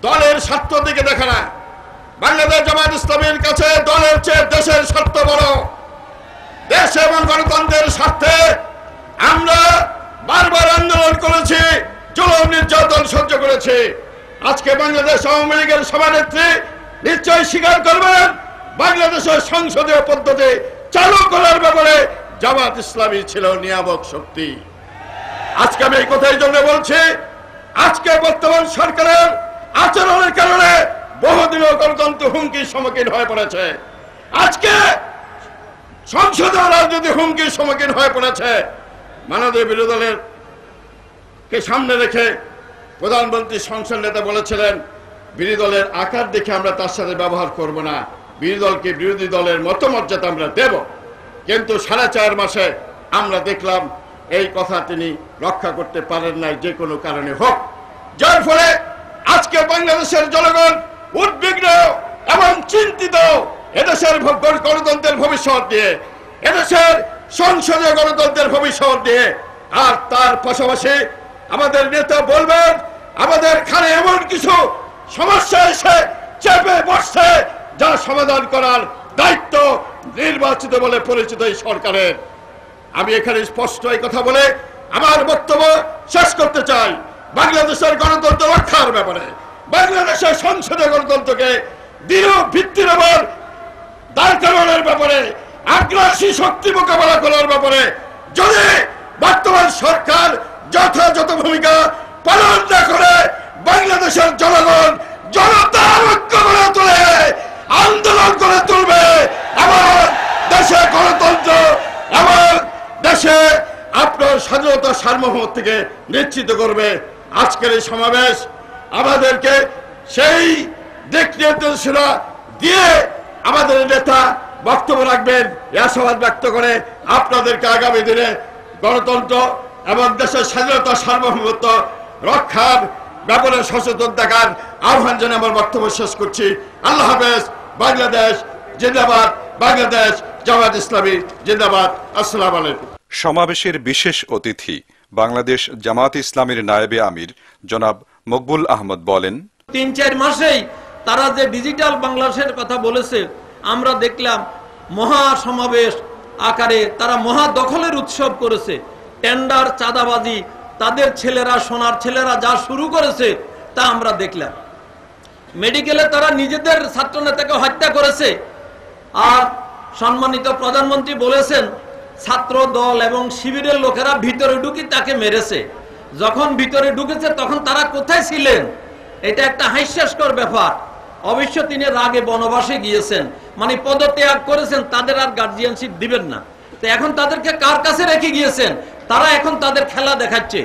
দলের স্বার্থ দিকে দেখে না। বাংলাদেশ জামায়াত ইসলামীর কাছে দলের চেয়ে দেশের স্বার্থ বড়। দেশ এবং গণতন্ত্রের স্বার্থে আমরা বারবার আন্দোলন করেছি, জুলুম নির্যাতন সহ্য করেছি। আজকে বাংলাদেশ আওয়ামী লীগের সভানেত্রী নিশ্চয়ই স্বীকার করবেন, বাংলাদেশের সংসদীয় পদ্ধতি চালু করার ব্যাপারে জামায়াত ইসলামী ছিল নিয়ামক শক্তি। আজকে আমি এই কথাই জন্য বলছি, আজকে বর্তমান সরকারের আচরণের কারণে বহুদিনের গণতন্ত্র হুমকির সম্মুখীন হয়ে পড়েছে। আজকে সংসদীয় রাজনীতি হুমকির সম্মুখীন হয়ে পড়েছে। মাননীয় বিরোধী দলের কে সামনে রেখে প্রধানমন্ত্রী সংসদ নেতা বলেছিলেন, বিরোধী দলের আকার দেখে আমরা তার সাথে ব্যবহার করব না, বিরোধী দলকে বিরোধী দলের মতমর্যাদা আমরা দেব। কিন্তু 4.5 মাসে আমরা দেখলাম এই কথা তিনি রক্ষা করতে পারেন নাই, যে কোনো কারণে হোক। যার ফলে আজকে বাংলাদেশের জনগণ উদ্বিগ্ন এবং চিন্তিত এদেশের গণতন্ত্রের ভবিষ্যৎ নিয়ে, এদেশের সংসদীয় গণতন্ত্রের ভবিষ্যৎ নিয়ে। আর তার পাশাপাশি আমাদের নেতা বলবেন, আমাদের খানে এমন কিছু সমস্যা এসে চেপে বসছে যা সমাধান করার দায়িত্ব নির্বাচিত বলে পরিচিত এই সরকারের। আমি এখানে স্পষ্ট এই কথা বলে আমার বক্তব্য শেষ করতে চাই। বাংলাদেশের গণতন্ত্র রক্ষার ব্যাপারে, বাংলাদেশের সংসদীয় গণতন্ত্রকে দৃঢ় ভিত্তির উপর দাঁড় করানোর ব্যাপারে, আগ্রাসী শক্তি মোকাবেলা করার ব্যাপারে যদি বর্তমান সরকার যথাযথ ভূমিকা পালন না করে, বাংলাদেশের জনগণ জনতা ঐক্য গড়ে তোলে, আন্দোলন করে তুলবে এবং দেশে গণতন্ত্র এবং দেশে আপনার স্বাধীনতা সার্বভৌমত্ব থেকে নিশ্চিত করবে। আজকের এই সমাবেশ আমাদেরকে সেই দিক নির্দেশনা দিয়ে আমাদের নেতা বক্তব্য রাখবেন, এই আশাবাদ ব্যক্ত করে আপনাদেরকে আগামী দিনে গণতন্ত্র এবং দেশের স্বাধীনতা সার্বভৌমত্ব রক্ষার ব্যাপারে সচেতন থাকার আহ্বান জানিয়ে আমার বক্তব্য শেষ করছি। আল্লাহ হাফেজ। বাংলাদেশ জিন্দাবাদ, বাংলাদেশ জামায়াত ইসলামী জিন্দাবাদ। আসসালামু আলাইকুম। সমাবেশের বিশেষ অতিথি বাংলাদেশ জামায়াত ইসলামীর নায়েবে আমির জনাব মকবুল আহমদ বলেন, 3-4 মাসেই তারা যে ডিজিটাল বাংলাদেশের কথা বলেছে, আমরা দেখলাম মহা সমাবেশ আকারে তারা মহা দখলের উৎসব করেছে। টেন্ডার, চাঁদাবাজি, তাদের ছেলেরা, সোনার ছেলেরা যা শুরু করেছে তা আমরা দেখলাম। মেডিকেলে তারা নিজেদের ছাত্র নেতাকে হত্যা করেছে। আর সম্মানিত প্রধানমন্ত্রী বলেছেন ছাত্র দল এবং শিবিরের লোকেরা ভিতরে ঢুকি তাকে মেরেছে। যখন ভিতরে ঢুকেছে তখন তারা কোথায় ছিলেন? এটা একটা হাস্যাস্কর ব্যাপার। অবশ্য তিনি রাগে বনবাসে গিয়েছেন, মানে পদত্যাগ করেছেন, তাদের আর গার্জিয়ানশিপ দিবেন না। তো এখন তাদেরকে কার কাছে রেখে গিয়েছেন? তারা এখন তাদের খেলা দেখাচ্ছে।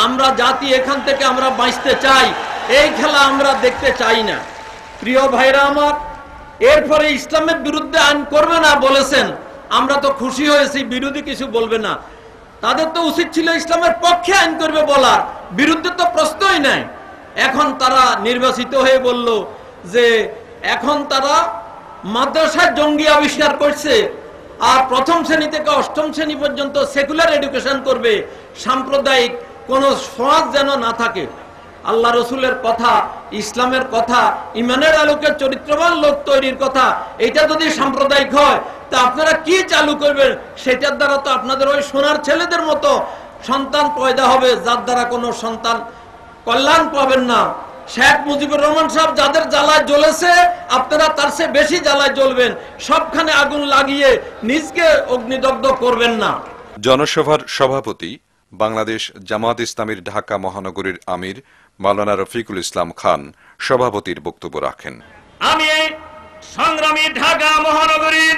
আমরা জাতি এখান থেকে আমরা বাঁচতে চাই, এই খেলা আমরা দেখতে চাই না। প্রিয় ভাইরা আমার, এরপরে ইসলামের বিরুদ্ধে আইন করবে না বলেছেন, আমরা তো খুশি হয়েছি, বিরোধী কিছু বলবে না। তাদের তো উচিত ছিল ইসলামের পক্ষে আইন করবে বলার, বিরুদ্ধে তো প্রশ্নই নাই। এখন তারা নির্বাচিত হয়ে বলল যে এখন তারা মাদ্রাসায় জঙ্গি আবিষ্কার করছে, আর 1ম শ্রেণী থেকে 8ম শ্রেণী পর্যন্ত সেকুলার এডুকেশন করবে, সাম্প্রদায়িক কোন সমাজ যেন না থাকে। আল্লাহ রসুলের কথা, ইসলামের কথা, ইমানের আলোকে চরিত্রবান লোক তৈরির কথা, এটা যদি সাম্প্রদায়িক হয় তা আপনারা কি চালু করবেন? সেটার দ্বারা তো আপনাদের ওই সোনার ছেলেদের মতো সন্তান পয়দা হবে, যার দ্বারা কোনো সন্তান কল্যাণ পাবেন না। শেখ মুজিবুর রহমান সাহেব যাদের জ্বালায় জ্বলেছে, আপনারা তার চেয়ে বেশি জ্বালায় জ্বলবেন। সবখানে আগুন লাগিয়ে নিজকে অগ্নিদগ্ধ করবেন না। জনসভার সভাপতি বাংলাদেশ জামায়াত ইসলামীর ঢাকা মহানগরীর আমির মাওলানা রফিকুল ইসলাম খান সভাপতির বক্তব্য রাখেন। আমি সংগ্রামী ঢাকা মহানগরীর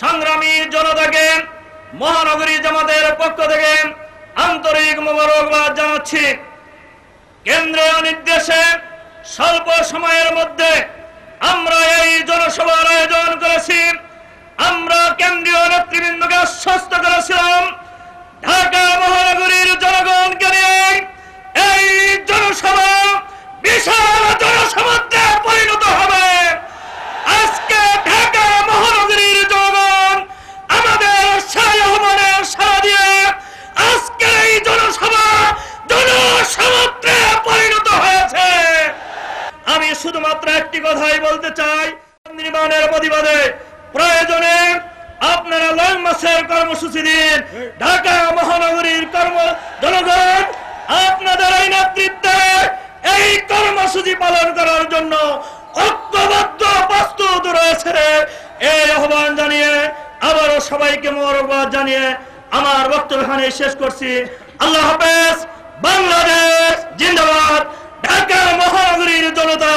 সংগ্রামী জনতাকে মহানগরী জামাতের পক্ষ থেকে আন্তরিক মোবারকবাদ জানাচ্ছি। কেন্দ্রীয় নির্দেশে স্বল্প সময়ের মধ্যে আমরা এই জনসভার আয়োজন করেছি। আমরা কেন্দ্রীয় নেতৃবৃন্দকে আশ্বস্ত করেছিলাম ঢাকা মহানগরীর জনগণকে নিয়ে এই জনসভা বিশাল জনসমুদ্রে পরিণত হবে। আজকে ঢাকা মহানগরীর জনগণ আমাদের শাহ আহ্বানের সাড়া দিয়ে আজকে এই জনসভা জনসমুদ্রে পরিণত হয়েছে। শুধুমাত্র একটি কথাই বলতে চাই, নির্মাণের প্রতিবাদে প্রয়োজনে আপনারা লং মাসের কর্মসূচি দিন। ঢাকা মহানগরীর জনগণ আপনাদের এই নেতৃত্বে এই কর্মসূচি পালন করার জন্য ঐক্যবদ্ধ প্রস্তুত রয়েছে। এই আহ্বান জানিয়ে আবারও সবাইকে মোবারকবাদ জানিয়ে আমার বক্তব্য এখানে শেষ করছি। আল্লাহ হাফেজ। বাংলাদেশ জিন্দাবাদ। ঢাকা মহানগরীর জনতা